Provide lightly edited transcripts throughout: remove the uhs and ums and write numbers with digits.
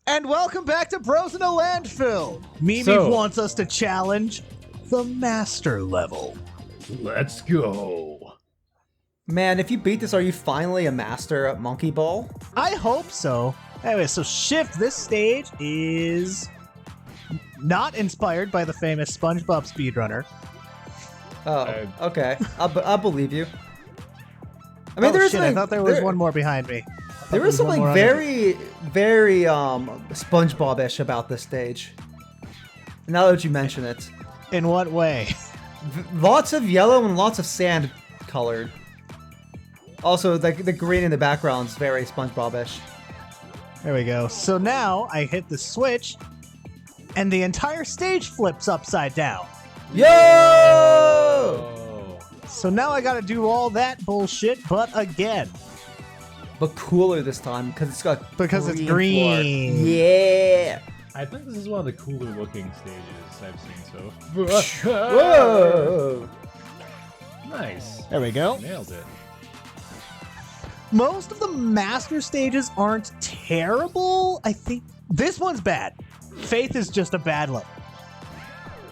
And welcome back to Bros in a Landfill. Mimi wants us to challenge the master level. Let's go. Man, if you beat this, are you finally a master at Monkey Ball? I hope so. Anyway, so Shift, this stage is not inspired by the famous SpongeBob speedrunner. Oh, okay. I believe you. I mean, I thought there was one more behind me. There was something very SpongeBob-ish about this stage. Now that you mention it. In what way? Lots of yellow and lots of sand colored. Also, the green in the background is very SpongeBob-ish. There we go. So now I hit the switch, and the entire stage flips upside down. Yo! So now I gotta do all that bullshit, but again. But cooler this time, because it's got it's green. Floor. Yeah! I think this is one of the cooler looking stages I've seen so. Whoa! Nice. There we go. Nailed it. Most of the master stages aren't terrible. I think this one's bad. Faith is just a bad level.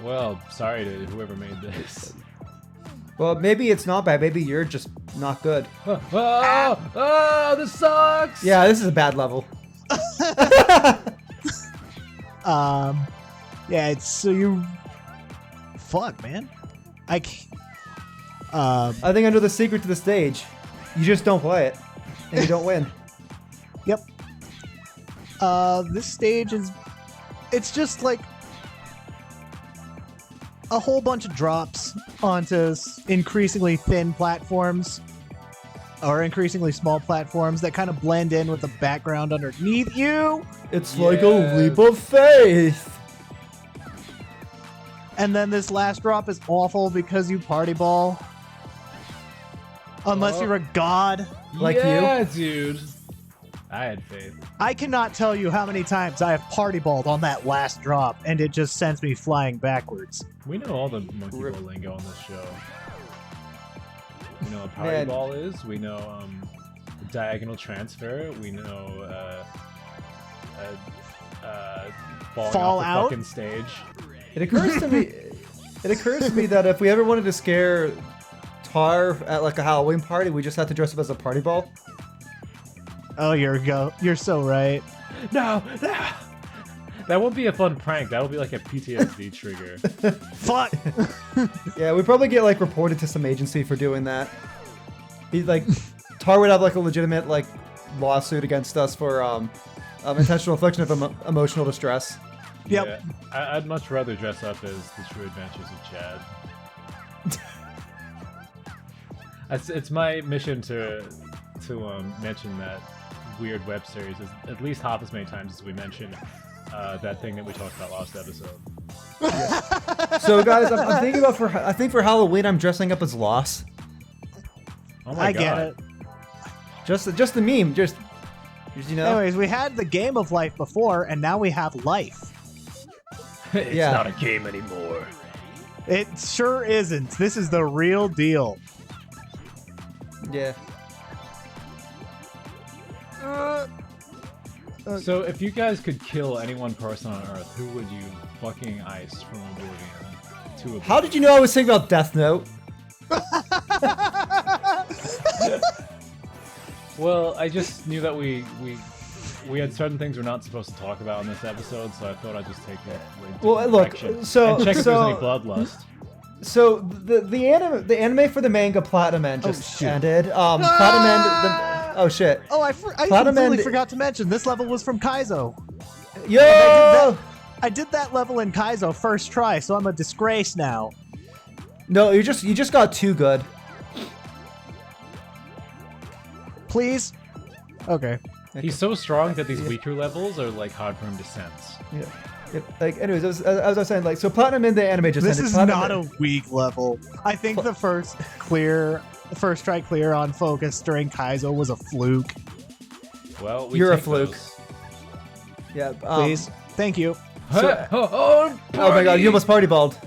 Well, sorry to whoever made this. Well, maybe it's not bad. Maybe you're just not good. This sucks! Yeah, this is a bad level. Yeah, it's so you fun, man. I think I know the secret to the stage. You just don't play it, and you don't win. Yep. This stage it's just like a whole bunch of drops onto increasingly thin platforms or increasingly small platforms that kind of blend in with the background underneath you. It's like a leap of faith. And then this last drop is awful because you party ball. Unless you're a god like you. Yeah, dude. I had faith. I cannot tell you how many times I have party balled on that last drop, and it just sends me flying backwards. We know all the monkey ball lingo on this show. We know what party ball is. We know diagonal transfer. We know falling off the fucking stage. It occurs to me. It occurs to me that if we ever wanted to scare Tar at like a Halloween party, we just have to dress up as a party ball. Oh, you're so right. No. That won't be a fun prank. That'll be like a PTSD trigger. Fuck. Yeah, we'd probably get like reported to some agency for doing that. Tar would have like a legitimate like lawsuit against us for intentional infliction of emotional distress. Yep. Yeah, I'd much rather dress up as the True Adventures of Chad. It's my mission to mention that weird web series at least half as many times as we mentioned that thing that we talked about last episode. Yeah. So guys, I'm thinking about I think for Halloween I'm dressing up as Loss. Oh my God. Get it. Just the meme, just you know. Anyways, we had the game of life before, and now we have life. It's not a game anymore. It sure isn't. This is the real deal. Yeah. So if you guys could kill any one person on Earth, who would you fucking ice from Oblivion to Oblivion? How did you know I was thinking about Death Note? Well, I just knew that we had certain things we're not supposed to talk about in this episode, so I thought I'd just take it. Well, look, so and check if there's any bloodlust. So the anime for the manga Platinum End just ended. Platinum End. Oh shit. Oh, I completely forgot to mention this level was from Kaizo. Yo! I did that level in Kaizo first try, so I'm a disgrace now. No, you just got too good. Please. Okay. He's so strong that these weaker levels are like hard for him to sense. Yeah. Like, anyways, as I was saying, like, so Platinum in the anime just this ended. Is Platinum not a weak level. I think the first try clear on focus during Kaizo was a fluke. Well, you're a fluke. Those. Yeah, please, thank you. Oh my God, you almost party balled.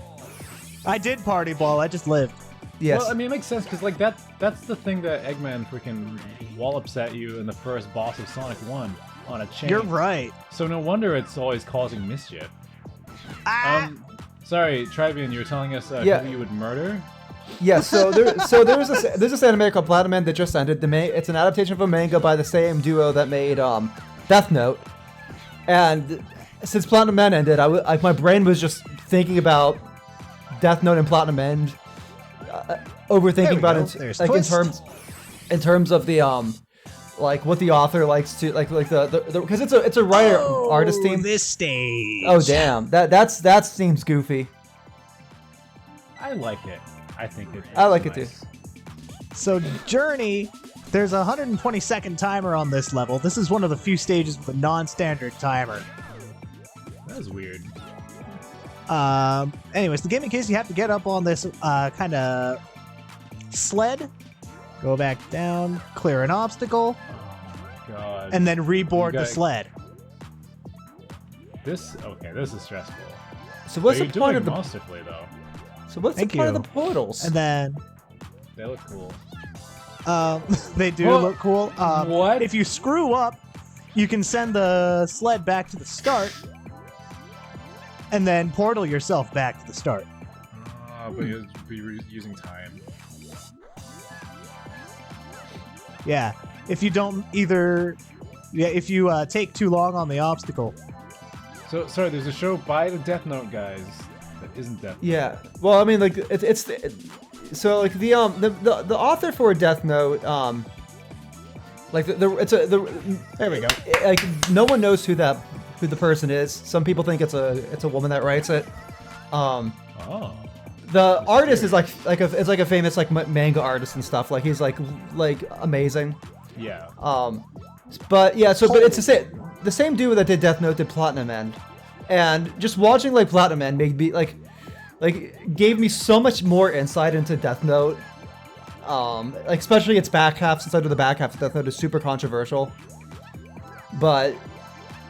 I did party ball. I just lived. Yes. Well, I mean, it makes sense because like that's the thing that Eggman freaking wallops at you in the first boss of Sonic 1. on a chain. You're right. So no wonder it's always causing mischief. Ah! Sorry, Trybien, you were telling us Yeah. who you would murder? Yeah, there's this anime called Platinum that just ended. It's an adaptation of a manga by the same duo that made Death Note. And since Platinum Men ended, my brain was just thinking about Death Note and Platinum End, overthinking about it, like in terms of the like what the author likes to like the because it's a writer artist team. This stage. Oh damn, that seems goofy. I like it. I think it. I like it nice. too. So Journey, there's a 120-second timer on this level. This is one of the few stages with a non-standard timer. That was weird. Anyways, the gaming case, you have to get up on this kind of sled, go back down, clear an obstacle, Oh my god. and then reboard You the gotta- sled. This is stressful. So what's But the you're point doing of the masterfully though. so what's Thank the point you. of the portals? And then They look cool. they do Well, look cool. what? If you screw up, you can send the sled back to the start, and then portal yourself back to the start. But you'll be using time. Yeah, if you don't if you take too long on the obstacle. So sorry, there's a show by the Death Note guys that isn't Death Note. Yeah. Well, I mean, like so like the author for Death Note, like There we go. like no one knows who the person is. Some people think it's a woman that writes it. Oh. The artist is like a famous like manga artist and stuff. Like he's like amazing. Yeah. But yeah, but it's the same dude that did Death Note did Platinum End, and just watching like Platinum End made me like gave me so much more insight into Death Note. Like especially its back half, since I know the back half of Death Note is super controversial. But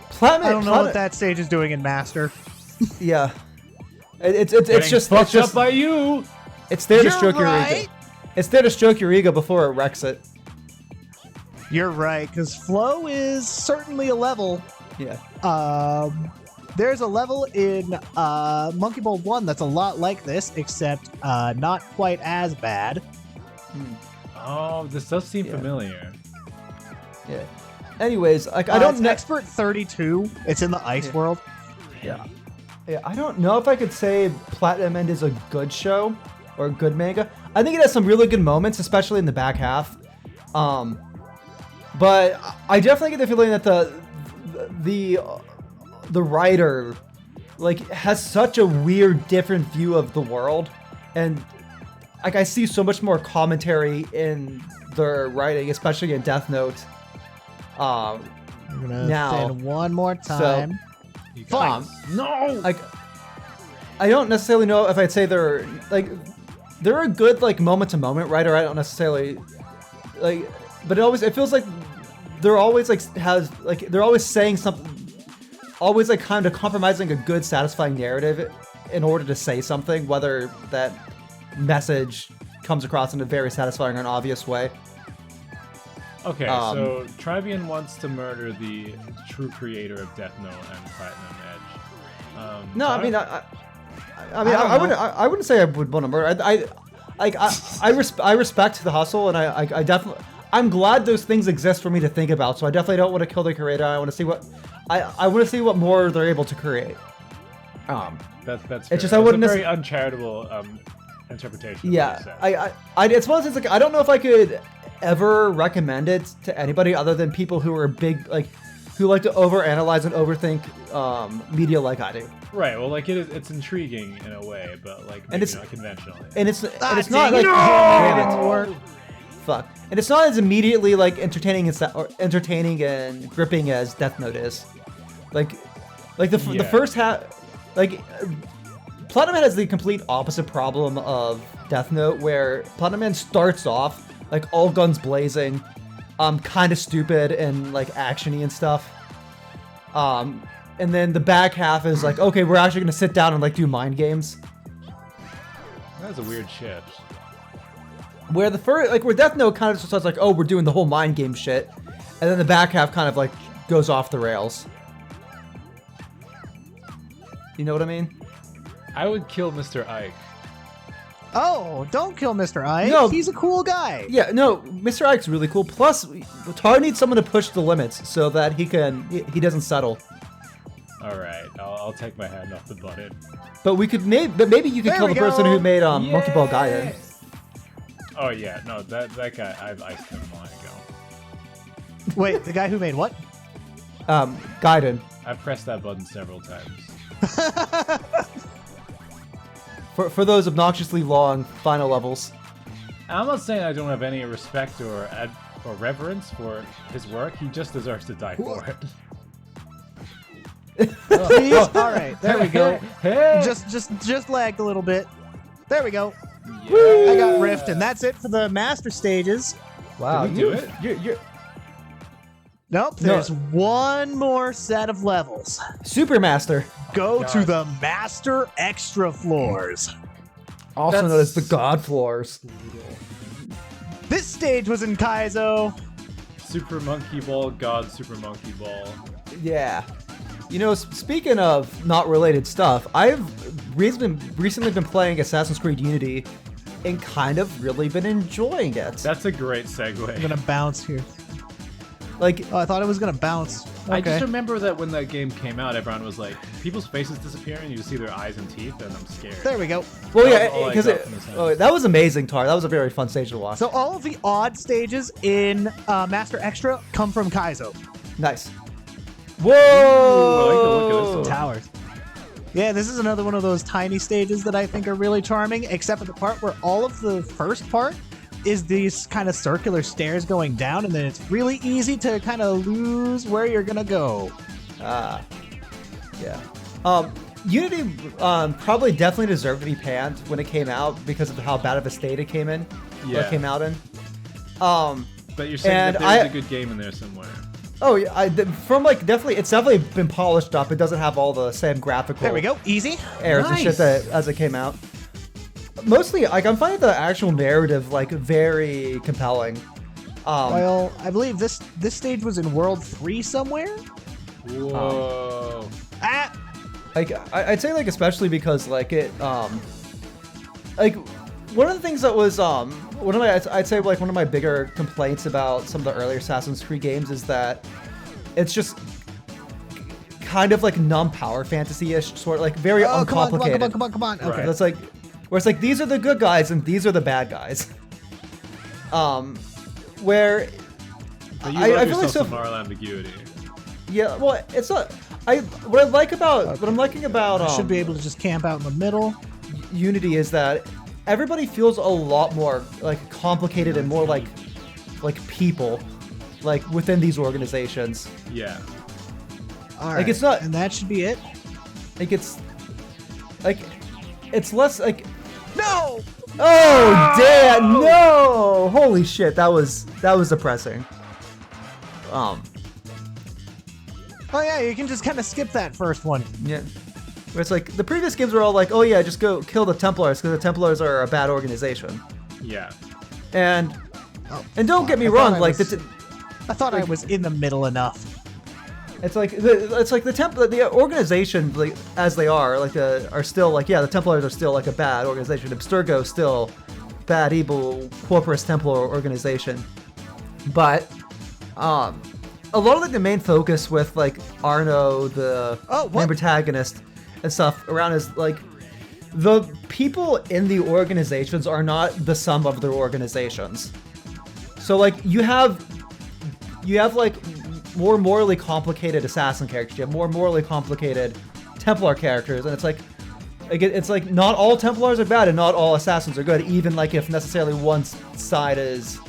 Platinum, I don't know what that stage is doing in Master. Yeah, it's just fucked up by you. it's there to You're stroke your right. ego. It's there to stroke your ego before it wrecks it. You're right, because Flow is certainly a level. Yeah. There's a level in Monkey Ball 1 that's a lot like this, except not quite as bad. Oh, this does seem Yeah. familiar. Yeah. Anyways, like I don't it's know. Expert 32. It's in the ice world. Yeah, I don't know if I could say Platinum End is a good show or a good manga. I think it has some really good moments, especially in the back half. But I definitely get the feeling that the writer like has such a weird, different view of the world, and like I see so much more commentary in their writing, especially in Death Note. I'm gonna Now, thin one more time. You guys- Fine. No. Like I don't necessarily know if I'd say they're a good like moment to moment writer. I don't necessarily like, but it feels like they're always they're always saying something, always like kind of compromising a good, satisfying narrative in order to say something, whether that message comes across in a very satisfying or an obvious way. Okay, so Trybien wants to murder the true creator of Death Note and Platinum Edge. No, Tyler? I mean, I wouldn't say I would want to murder. I respect the hustle, and I definitely. I'm glad those things exist for me to think about. So I definitely don't want to kill the creator. I want to see what I want to see what more they're able to create. That's fair. It's just I wouldn't a very uncharitable interpretation. of Yeah, what you said. it's one of those things like I don't know if I could ever recommend it to anybody other than people who are big who like to overanalyze and overthink media like I do. Right. Well, like it's intriguing in a way, but like maybe it's- not conventionally. And it's not like No! fuck. And it's not as immediately like entertaining and gripping as Death Note is. Like the Yeah. first half, like Platinum Man has the complete opposite problem of Death Note, where Platinum Man starts off like all guns blazing, kind of stupid and like actiony and stuff. And then the back half is like, okay, we're actually gonna sit down and like do mind games. That's a weird shift. Where where Death Note kind of just starts like, oh, we're doing the whole mind game shit, and then the back half kind of like goes off the rails. You know what I mean? I would kill Mr. Ike. Oh, don't kill Mr. Ike. No. He's a cool guy. Yeah, no, Mr. Ike's really cool. Plus, Tar needs someone to push the limits so that he doesn't settle. All right, I'll take my hand off the button. But maybe you could kill the person who made Monkey Ball Gaiden. Oh yeah, no, that guy, I've iced him long ago. Wait, the guy who made what? Gaiden. I've pressed that button several times. For those obnoxiously long final levels. I'm not saying I don't have any respect or reverence for his work. He just deserves to die for it. All right, there we go. Hey. Just lagged a little bit. There we go. Yeah. I got rift, and that's it for the master stages. Wow, Did we do it? You're Nope, there's one more set of levels. Supermaster, Go God. to the master extra floors. also known as the God Floors. This stage was in Kaizo. Super Monkey Ball, God Super Monkey Ball. Yeah. You know, speaking of not related stuff, I've recently been playing Assassin's Creed Unity and kind of really been enjoying it. That's a great I'm segue. gonna bounce here. Like, Oh, I thought it was gonna bounce. I just Okay. remember that when that game came out, everyone was like, people's faces disappearing, you just see their eyes and teeth, and I'm scared. There we go. well, That yeah, was all I because got from this house. that was amazing, Tar. That was a very fun stage to watch. So all of the odd stages in Master Extra come from Kaizo. Nice. Whoa! I like the look of this one. Towers. Yeah, this is another one of those tiny stages that I think are really charming, except for the part where all of the first part is these kind of circular stairs going down, and then it's really easy to kind of lose where you're gonna go. Yeah. Unity probably definitely deserved to be panned when it came out because of how bad of a state it came in. Yeah. It came out in. But you're saying And that there's a good game in there somewhere. Oh yeah, it's definitely been polished up. It doesn't have all the same graphical There we go. Easy. errors and shit that as it came out. Mostly, like, I'm finding the actual narrative like very compelling. Well, I believe this stage was in World 3 somewhere. Whoa. Ah! Like I'd say like especially because like it like one of the things that was I'd say like one of my bigger complaints about some of the earlier Assassin's Creed games is that it's just kind of like numb power fantasy-ish, sort of like very uncomplicated. Come on. Okay. Right. That's like where it's like these are the good guys and these are the bad guys. Where But you I love feel like yourself so some moral ambiguity. yeah, well it's not what I'm liking about I should be able to just camp out in the middle. Unity is that everybody feels a lot more like complicated and more like people like within these organizations. Yeah. All right. Like, it's not- and that should be it. Like it's less like No. oh damn no holy shit that was depressing. Oh yeah, you can just kind of skip that first one. Yeah. Where it's like the previous games were all like, oh yeah, just go kill the Templars because the Templars are a bad organization. Yeah. And Oh, don't get me I wrong, thought I like was- I thought I was in the middle enough. it's like the organization like as they are like are still like yeah the Templars are still like a bad organization. Abstergo still bad evil corporate Templar organization, but a lot of like the main focus with like Arno the main protagonist and stuff around is like the people in the organizations are not the sum of their organizations. So like you have like more morally complicated assassin characters, you have more morally complicated Templar characters, and it's like not all Templars are bad and not all assassins are good, even like if necessarily one side is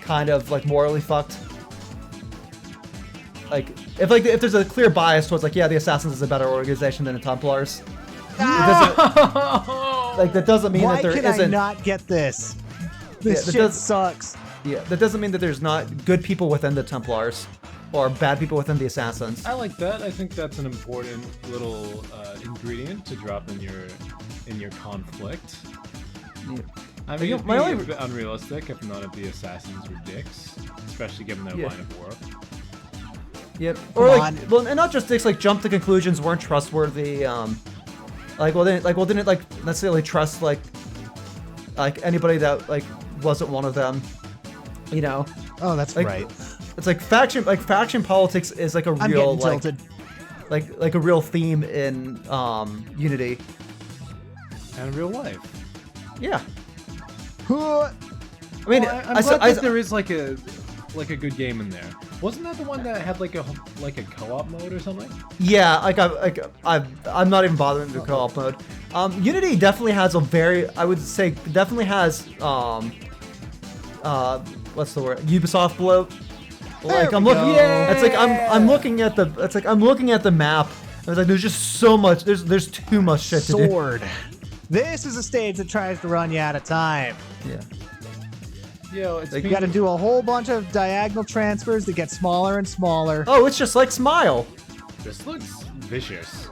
kind of like morally fucked. Like if there's a clear bias towards like yeah the assassins is a better organization than the Templars. That doesn't mean that there Why can I isn't. not get this? This that shit does- sucks. Yeah, that doesn't mean that there's not good people within the Templars or bad people within the assassins. I like that. I think that's an important little ingredient to drop in your conflict. Yeah. I mean, it'd be my a only- bit unrealistic if none of the assassins were dicks, especially given their Yeah. line of work. Yep. Come Or on. well, and not just dicks like jump to conclusions weren't trustworthy. Didn't like necessarily trust like anybody that like wasn't one of them. You know. Oh, that's Like, right. It's like faction politics is like a I'm real getting like tilted. like a real theme in Unity. And real life. Yeah. Huh. I mean, Well, I'm glad that there is like a good game in there. Wasn't that the one that had like a co-op mode or something? yeah, I'm not even bothering the co-op mode. Unity definitely has I would say definitely has what's the word? Ubisoft bloat. Like I'm looking, it's like I'm looking at the map. I was like, there's just so much. There's too much shit to do. Sword. This is a stage that tries to run you out of time. Yeah. Yo, it's Like, You got to do a whole bunch of diagonal transfers that get smaller and smaller. Oh, it's just like Smile. This looks vicious.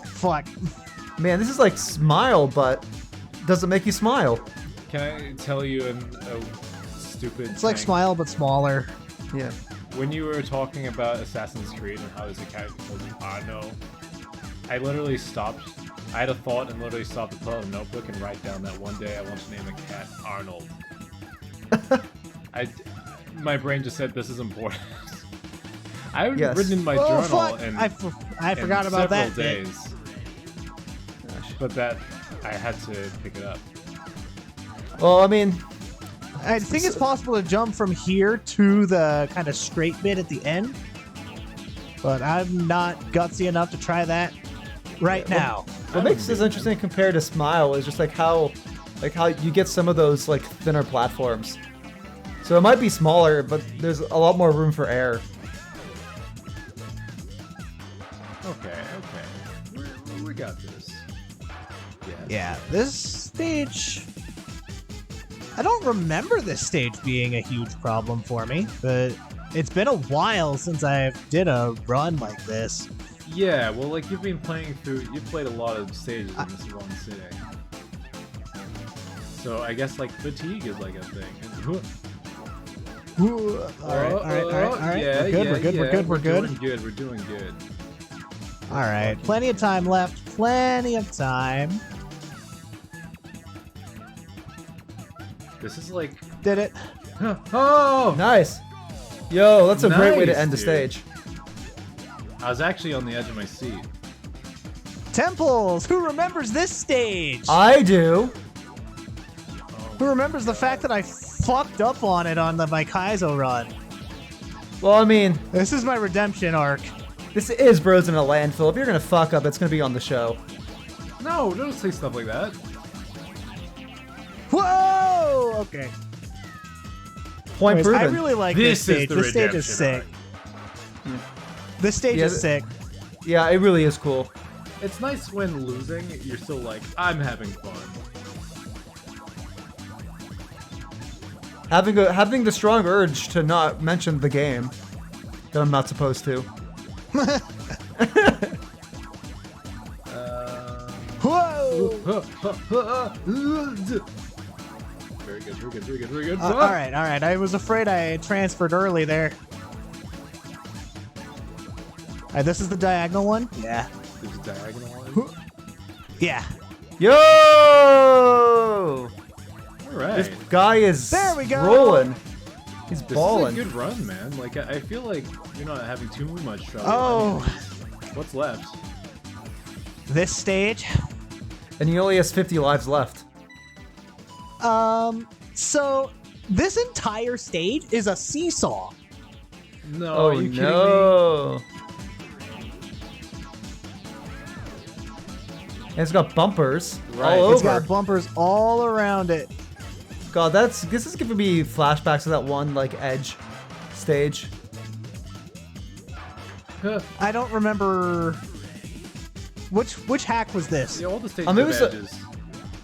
Fuck. Man, this is like Smile, but doesn't make you smile. Can I tell you a stupid? It's like thing? Smile but smaller. Yeah. When you were talking about Assassin's Creed and how there's a character called Arno, I literally stopped. I had a thought and literally stopped to pull out a notebook and write down that one day I want to name a cat Arnold. My brain just said this is important. I had Yes. written in my Oh, journal fuck. and I forgot about that bit. days. But that I had to pick it up. Well, I mean, I think it's possible to jump from here to the kind of straight bit at the end, but I'm not gutsy enough to try that right now. what makes this interesting compared to Smile is just like how you get some of those like thinner platforms. So it might be smaller, but there's a lot more room for error. Okay. We got this. Yeah, this stage... I don't remember this stage being a huge problem for me, but it's been a while since I did a run like this. Yeah, well, like you've played a lot of stages in this one sitting. So I guess like fatigue is like a thing. All right. Yeah, We're good. We're doing good. All right, plenty of time left. Plenty of time. This is like Did it? oh! Nice. Yo, that's a great way to Nice, end the dude. stage. I was actually on the edge of my seat. Temples! Who remembers this stage? I do. Who remembers the fact that I fucked up on it on my Kaizo run? Well, I mean, This is my redemption arc. this is Bros in a Landfill. If you're gonna fuck up, it's gonna be on the show. No, don't say stuff like that. Whoa! Okay. Point Anyways, I proven. really like This this is stage. the This stage is redemption sick. This stage Yeah, is sick. Yeah, it really is cool. It's nice when losing, you're still like, I'm having fun. Having the strong urge to not mention the game that I'm not supposed to. Whoa! Very good. All right. I was afraid I transferred early there. All right, this is the diagonal one. Yeah. There's a diagonal one. Yeah. Yo! Alright. This guy is There we go. rolling. He's This balling. is a good run, man. Like, I feel like you're not having too much trouble. Oh. What's left? This stage. And he only has 50 lives left. So this entire stage is a seesaw. No, Oh are you kidding me? no. And it's got bumpers Right. all It's over. got bumpers all around it. God, this is giving me flashbacks to that one like edge stage. Huh. I don't remember which hack was this. Yeah, all the stages It have was edges.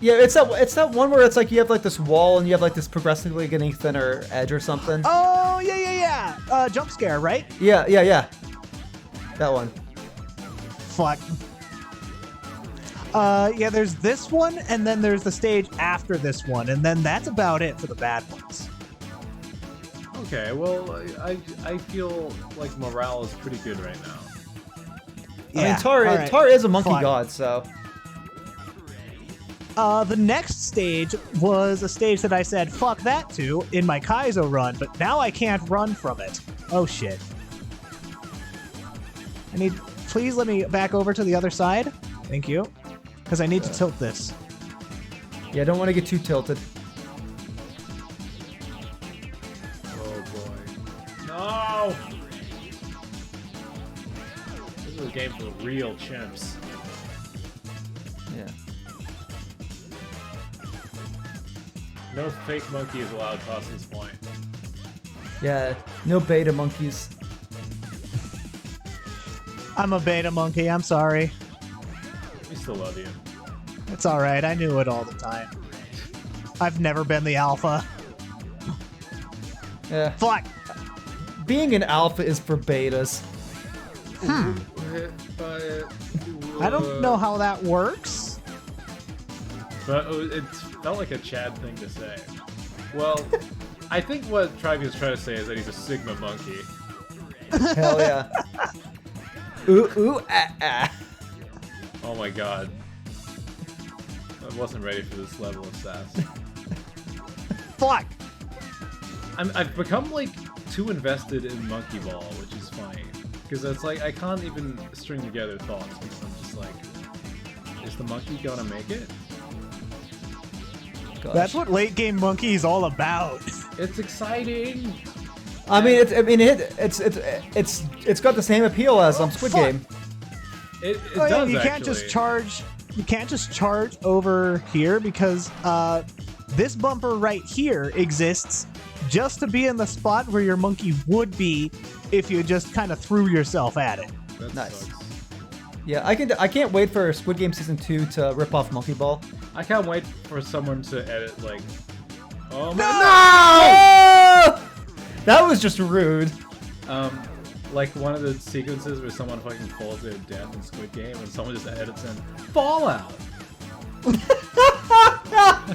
Yeah, it's that one where it's like you have like this wall and you have like this progressively getting thinner edge or something. Oh yeah. Jump scare, right? Yeah. That one. Fuck. Yeah, there's this one, and then there's the stage after this one, and then that's about it for the bad ones. Okay, well, I feel like morale is pretty good right now. I mean, Tar is a monkey Fine. god, so. The next stage was a stage that I said fuck that to in my Kaizo run, but now I can't run from it. Oh shit. Please let me back over to the other side. Thank you. Because I need to tilt this. Yeah, don't want to get too tilted. Oh boy. No! This is a game for real chimps. Yeah. No fake monkey is allowed past this point. Yeah, no beta monkeys. I'm a beta monkey, I'm sorry. We still love you. It's alright, I knew it all the time. I've never been the alpha. Yeah. Fuck! Being an alpha is for betas. I don't know how that works. But it felt like a Chad thing to say. Well, I think what Trybien is trying to say is that he's a Sigma monkey. Hell yeah. Ooh, ooh, ah, ah. Oh my god. I wasn't ready for this level of sass. Fuck! I've become like too invested in Monkey Ball, which is funny. Because it's like I can't even string together thoughts because I'm just like, is the monkey gonna make it? Gosh. That's what late game monkey is all about. It's exciting! I mean, it's got the same appeal as Squid Fuck. Game. It Oh, yeah, does you actually. can't just charge. You can't just charge over here because this bumper right here exists just to be in the spot where your monkey would be if you just kind of threw yourself at it. That Nice. sucks. Yeah, I can't wait for Squid Game Season 2 to rip off Monkey Ball. I can't wait for someone to edit like, oh my No! That was just rude. like one of the sequences where someone fucking falls to their death in Squid Game and someone just edits in Fallout.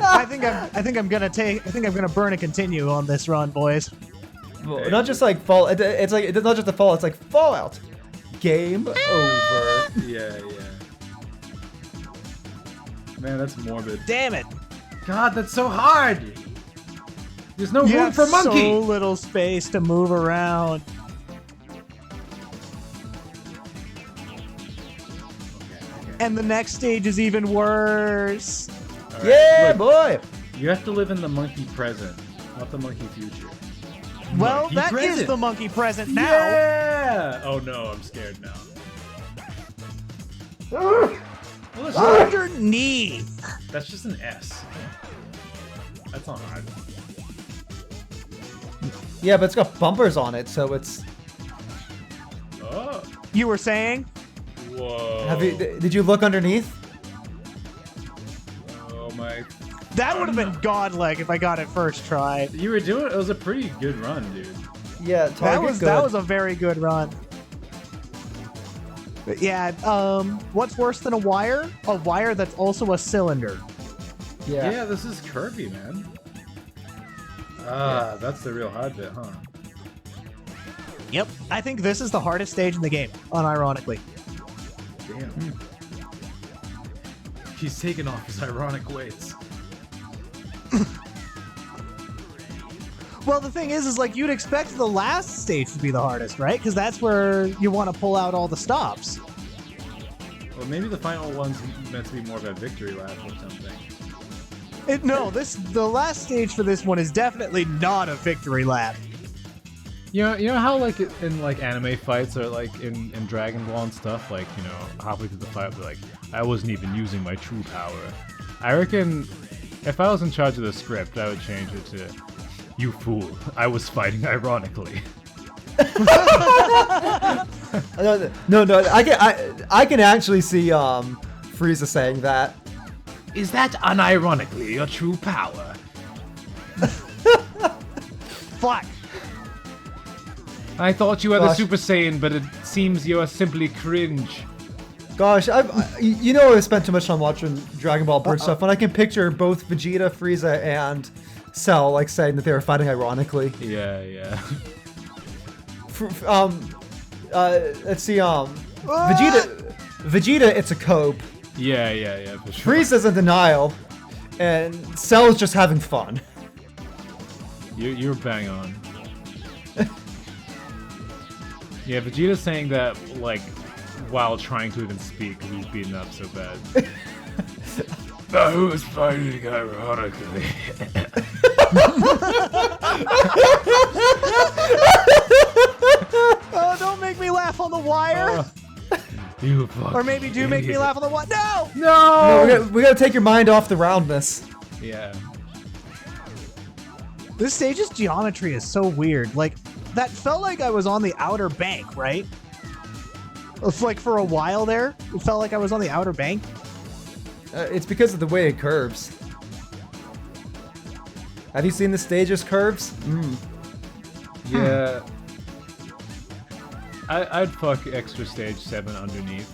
I think I'm gonna burn and continue on this run, boys. Well, not just like fall. It's like it's not just a fall. It's like Fallout. Game over. Yeah. Man, that's morbid. Damn it! God, that's so hard. There's no You room have for monkey. so little space to move around. And the next stage is even worse. All right, Yeah, look, boy. you have to live in the monkey present, not the monkey future. Well, Monkey that is present. the monkey present now. Yeah! Oh no, I'm scared now. Well, Underneath. that's just an S. That's not hard. Yeah, but it's got bumpers on it, so it's. Oh. You were saying? Whoa. Have you? Did you look underneath? Oh my. That would have been godlike if I got it first try. You were doing it was a pretty good run, dude. Yeah, target That was a very good run. But yeah, what's worse than a wire? A wire that's also a cylinder. Yeah. This is Kirby, man. Ah, that's the real hard bit, huh? Yep. I think this is the hardest stage in the game, unironically. Damn. He's taking off his ironic weights. Well, the thing is like you'd expect the last stage to be the hardest, right? Because that's where you want to pull out all the stops. Well, maybe the final one's meant to be more of a victory lap or something. The last stage for this one is definitely not a victory lap. You know how like in like anime fights or like in Dragon Ball and stuff, like, you know, halfway through the fight, they're like, I wasn't even using my true power. I reckon if I was in charge of the script, I would change it to, you fool, I was fighting ironically. No. I can actually see Frieza saying that. Is that unironically your true power? Fuck. I thought you were the Gosh. Super Saiyan, but it seems you are simply cringe. Gosh, I've spent too much time watching Dragon Ball Bridge stuff, and I can picture both Vegeta, Frieza, and Cell like saying that they were fighting ironically. Yeah. Let's see. Vegeta, it's a cope. Yeah, for sure. Frieza's in denial, and Cell's just having fun. You're bang on. Yeah, Vegeta's saying that like while trying to even speak because he's beaten up so bad. Who was fighting ironically? Oh, don't make me laugh on the wire. You Or maybe do make me laugh on the wire. No! No, we gotta take your mind off the roundness. Yeah. This stage's geometry is so weird. Like, that felt like I was on the Outer Bank, right? It's like for a while there, it felt like I was on the Outer Bank. It's because of the way it curves. Have you seen the stage's curves? Yeah. I'd fuck extra stage 7 underneath.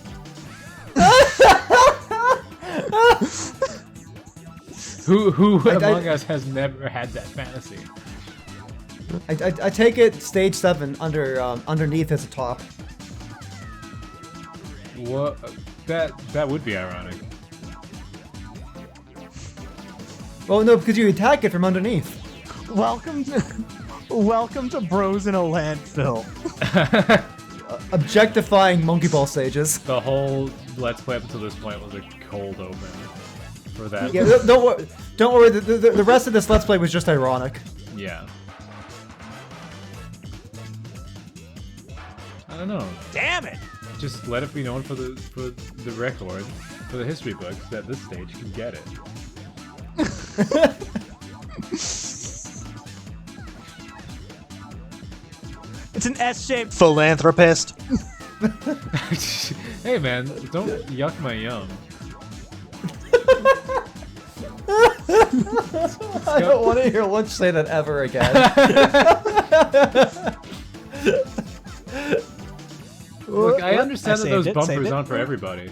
Who among us has never had that fantasy? I take it stage 7 underneath as a top. What? That would be ironic. Well, no, because you attack it from underneath. Welcome to Bros in a Landfill. Objectifying monkey ball stages. The whole Let's Play up until this point was a cold open for that. Yeah, don't worry. The rest of this Let's Play was just ironic. Yeah. I don't know. Damn it! Just let it be known for the record, for the history books, that this stage can get it. It's an S-shaped philanthropist. Hey man, don't yuck my yum. I don't want to hear Lunch say that ever again. Look, I understand that those bumpers aren't for everybody.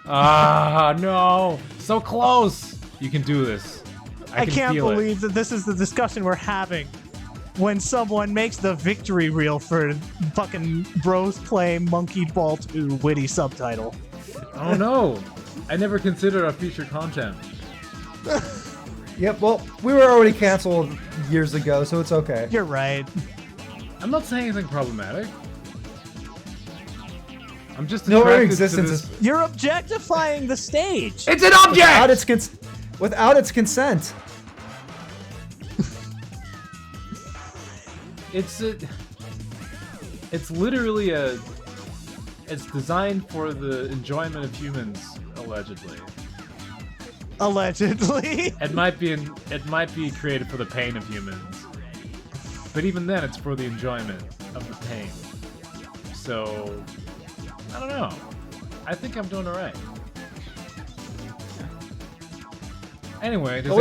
Ah, no! So close! You can do this. I can't believe that this is the discussion we're having when someone makes the victory reel for fucking Bros Play Monkey Ball 2 witty subtitle. Oh no! I never considered our future content. Yep, well, we were already canceled years ago, so it's okay. You're right. I'm not saying anything problematic. I'm just No, our attracted existence to is... this. You're objectifying the stage. It's an object! Without its consent. It's literally it's designed for the enjoyment of humans, allegedly. Allegedly. It might be created for the pain of humans. But even then it's for the enjoyment of the pain. So I don't know. I think I'm doing alright. Anyway, does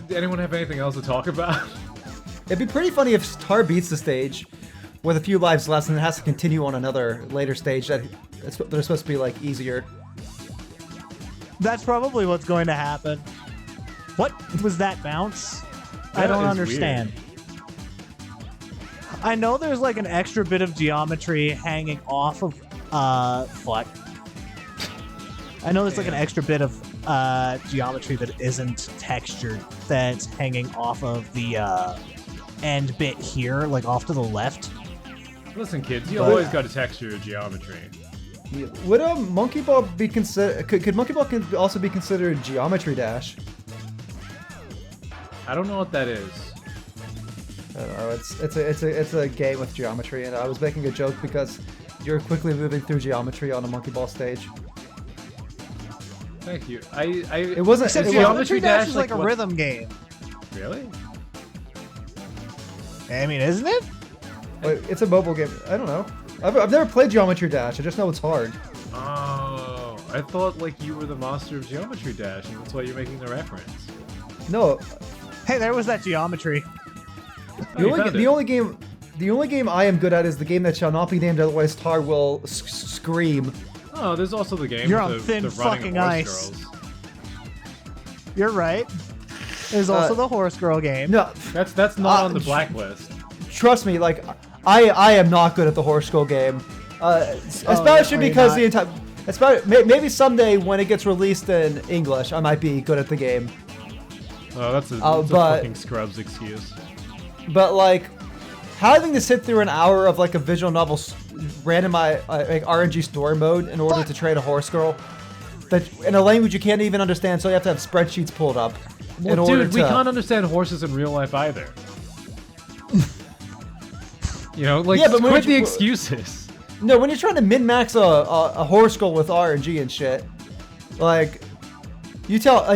anyone have anything else to talk about? It'd be pretty funny if Tar beats the stage with a few lives less and it has to continue on another later stage they're supposed to be like easier. That's probably what's going to happen. What was that bounce? I don't understand. Weird. I know there's like an extra bit of geometry hanging off of fuck. I know there's like an extra bit of geometry that isn't textured that's hanging off of the end bit here, like off to the left. Listen, kids, you always got to texture your geometry. Would a monkey ball be considered? Could monkey ball also be considered geometry dash? I don't know what that is. I don't know. It's a game with geometry, and I was making a joke because you're quickly moving through geometry on a monkey ball stage. Thank you. It wasn't. Except Geometry Dash is like a rhythm game. Really? I mean, isn't it? Wait, it's a mobile game. I don't know. I've never played Geometry Dash. I just know it's hard. Oh, I thought like you were the master of Geometry Dash, and that's why you're making the reference. No. Hey, there was that geometry. The only game I am good at is the game that shall not be named, otherwise Tar will scream. Oh, there's also the game You're with on thin the running fucking horse ice. girls. You're right. There's also the Horse Girl game. No, That's not on the blacklist. trust me, like I am not good at the Horse Girl game, especially because the entire. Maybe someday when it gets released in English, I might be good at the game. Oh, that's a fucking Scrubs excuse. But like, having to sit through an hour of like a visual novel, randomized like RNG story mode in order to trade a horse girl, that in a language you can't even understand, so you have to have spreadsheets pulled up. Well, dude, we can't understand horses in real life either. You know, like, but quit the excuses. No, when you're trying to min-max a horse girl with RNG and shit, like, you tell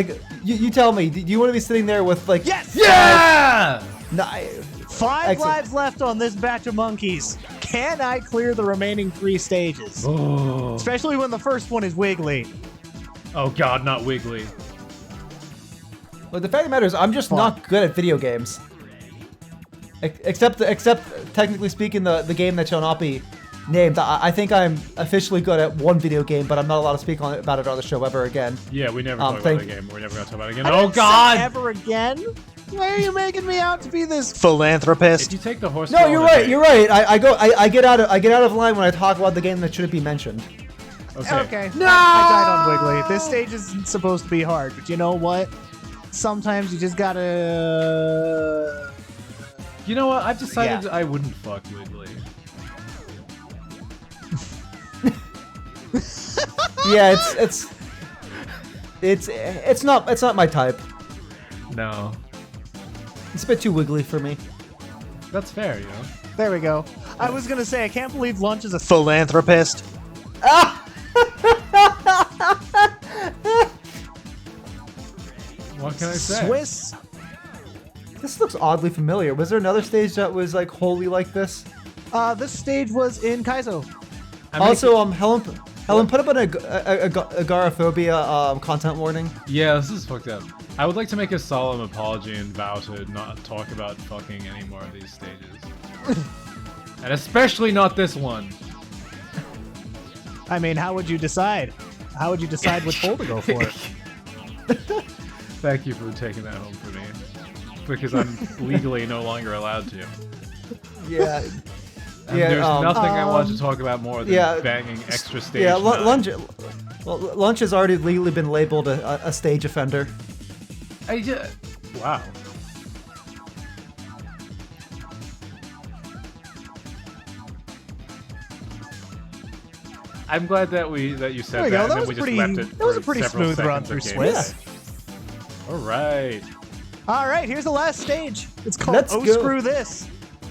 me, do you want to be sitting there with like, Yes! Yeah! Five lives left on this batch of monkeys. Can I clear the remaining 3 stages? Oh. Especially when the first one is Wiggly. Oh god, not Wiggly. But the fact of the matter is, I'm just not good at video games. Except technically speaking, the game that shall not be named. I think I'm officially good at one video game, but I'm not allowed to speak about it on the show ever again. Yeah, we never talk about the game. We're never gonna talk about it again. I Oh god! Ever again? Why are you making me out to be this philanthropist? Did you take the horse? No, you're right. You're right. I get out of line when I talk about the game that shouldn't be mentioned. Okay. No! I died on Wiggly. This stage isn't supposed to be hard, but you know what? Sometimes you just gotta. You know what? I've decided I wouldn't fuck Wiggly. Yeah, it's not my type. No. It's a bit too wiggly for me. That's fair, you know. There we go. I was gonna say I can't believe Lunch is a philanthropist. What can I say? Swiss. This looks oddly familiar. Was there another stage that was like wholly like this? This stage was in Kaizo. Also, Helen, put up an agoraphobia content warning. Yeah, this is fucked up. I would like to make a solemn apology and vow to not talk about fucking any more of these stages. And especially not this one. I mean, how would you decide? How would you decide which hole to go for? Thank you for taking that home for me. Because I'm legally no longer allowed to. Yeah. And there's nothing I want to talk about more than banging extra stage. Yeah, Lunch has already legally been labeled a stage offender. Wow. I'm glad that you said that. That and was we pretty. just left it That was a for pretty several smooth run seconds through of Swiss. Yeah. All right. All right, here's the last stage. It's called Let's Oh go. Screw This.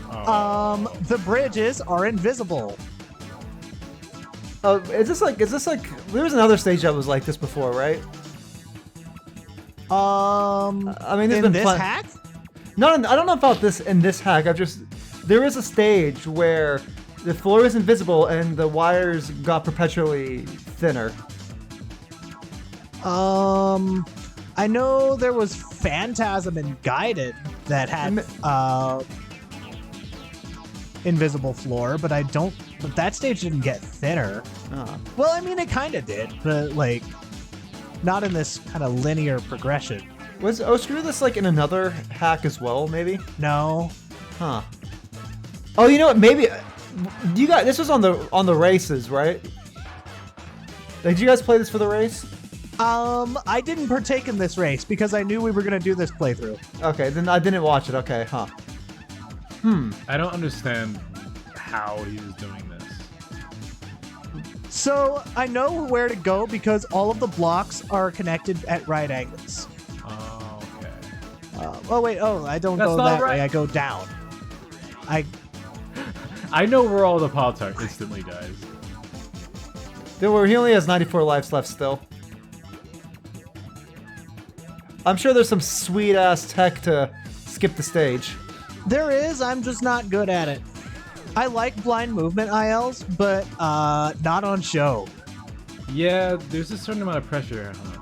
The bridges are invisible. Is this like there was another stage that was like this before, right? I mean, there's in been this hack? No, I don't know about this in this hack. There is a stage where the floor is invisible and the wires got perpetually thinner. I know there was Phantasm and Guided that had invisible floor, but but that stage didn't get thinner. Well, I mean, it kind of did, but like not in this kind of linear progression. Was Screw This like in another hack as well, maybe? No. Huh. Oh, you know what? Maybe you got this was on the races, right? Like, did you guys play this for the race? I didn't partake in this race because I knew we were gonna do this playthrough. Okay, then I didn't watch it. Okay, huh? I don't understand how he was doing this. So I know where to go because all of the blocks are connected at right angles. Oh, okay. I don't That's go not that right. way. I go down. I know where all the pots are instantly, guys. He only has 94 lives left still. I'm sure there's some sweet ass tech to skip the stage. There is. I'm just not good at it. I like blind movement ILs, but not on show. Yeah, there's a certain amount of pressure, huh?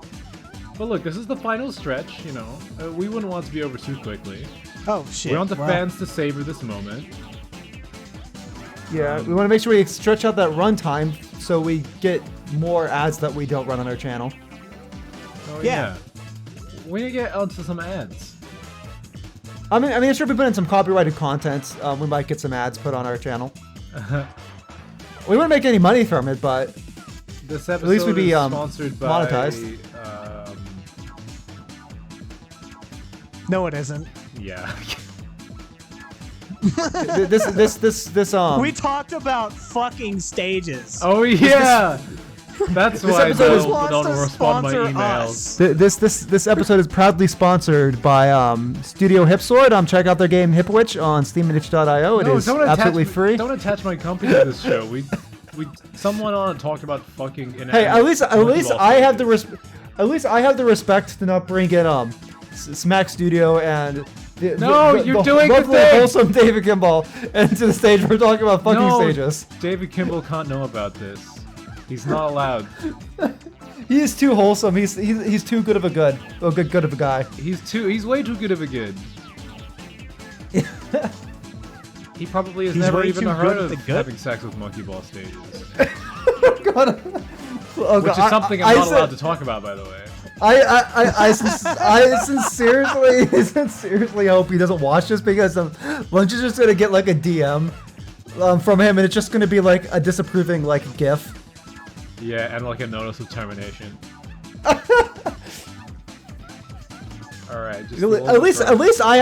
But look, this is the final stretch, you know. We wouldn't want to be over too quickly. Oh, shit. We want the fans to savor this moment. Yeah, we want to make sure we stretch out that runtime so we get more ads that we don't run on our channel. Oh, yeah. We need to get onto some ads. I mean, if we put in some copyrighted content, we might get some ads put on our channel. We wouldn't make any money from it, but This episode at least we'd be sponsored by monetized. No, it isn't. Yeah. this We talked about fucking stages. Oh yeah. That's why I episode is- don't respond to my Sponsor emails. us. This episode is proudly sponsored by Studio Hipsword. Check out their game Hipwitch on steamitch.io. It is absolutely free. Don't attach my company to this show. We someone on it talked about fucking. Hey, at least I have the respect to not bring in Smack Studio and you're doing the lovely, thing! wholesome David Kimball into the stage. We're talking about fucking stages. David Kimball can't know about this. He's not allowed. He is too wholesome. He's too good of a good of a guy. He's way too good of a good. He probably has He's never way even too heard good of at the good. having sex with monkey ball stages. Oh, Which is God, something I'm not allowed to talk about, by the way. I sincerely hope he doesn't watch this, because Lunch is just gonna get like a DM from him, and it's just gonna be like a disapproving like GIF. Yeah, and like a notice of termination. All right, just At least I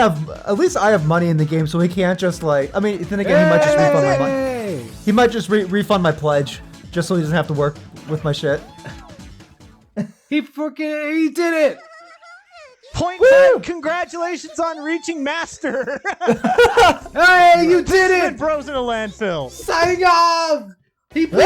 have money in the game, so he can't just like. I mean, then again, he might just refund my money. He might just refund my pledge, just so he doesn't have to work with my shit. He did it! Point 10, congratulations on reaching master. Hey, you did And it! bros in a landfill. Signing off! He beat Whoa!